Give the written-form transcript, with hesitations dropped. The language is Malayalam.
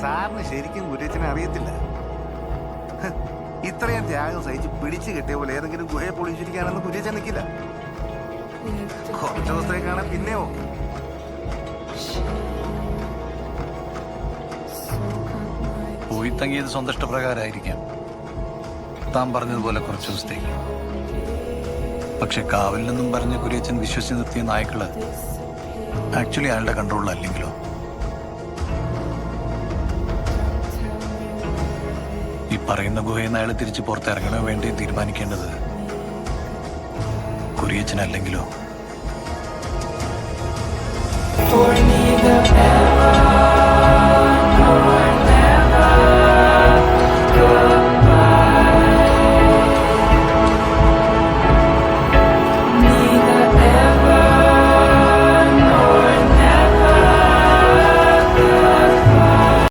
സാറിന് ശരിക്കും കുര്യച്ചനെ അറിയത്തില്ല. ഇത്രയും ത്യാഗം സഹിച്ച് പിടിച്ചു കെട്ടിയ പോലെ ഏതെങ്കിലും ഗുഹയെ പൊളിച്ചിരിക്കാനൊന്നും കുര്യച്ചൻ നിൽക്കില്ല. കുറച്ച് ദിവസത്തേക്കാണ് പിന്നെ ഓക്കെ. പോയി തങ്ങിയത് സ്വന്തം ഇഷ്ടപ്രകാരമായിരിക്കാം, താൻ പറഞ്ഞതുപോലെ കുറച്ച് ദിവസത്തേക്ക്. പക്ഷെ കാവലിനെന്നും പറഞ്ഞ് കുര്യച്ചൻ വിശ്വസിച്ച് നിർത്തിയ നായ്ക്കള് ആക്ച്വലി അയാളുടെ കൺട്രോളിലല്ലെങ്കിലോ? ഈ പറയുന്ന ഗുഹയിൽ നിന്ന് അയാൾ തിരിച്ച് പുറത്തിറങ്ങണോ വേണ്ടി തീരുമാനിക്കേണ്ടത് കുര്യച്ചനല്ലെങ്കിലോ?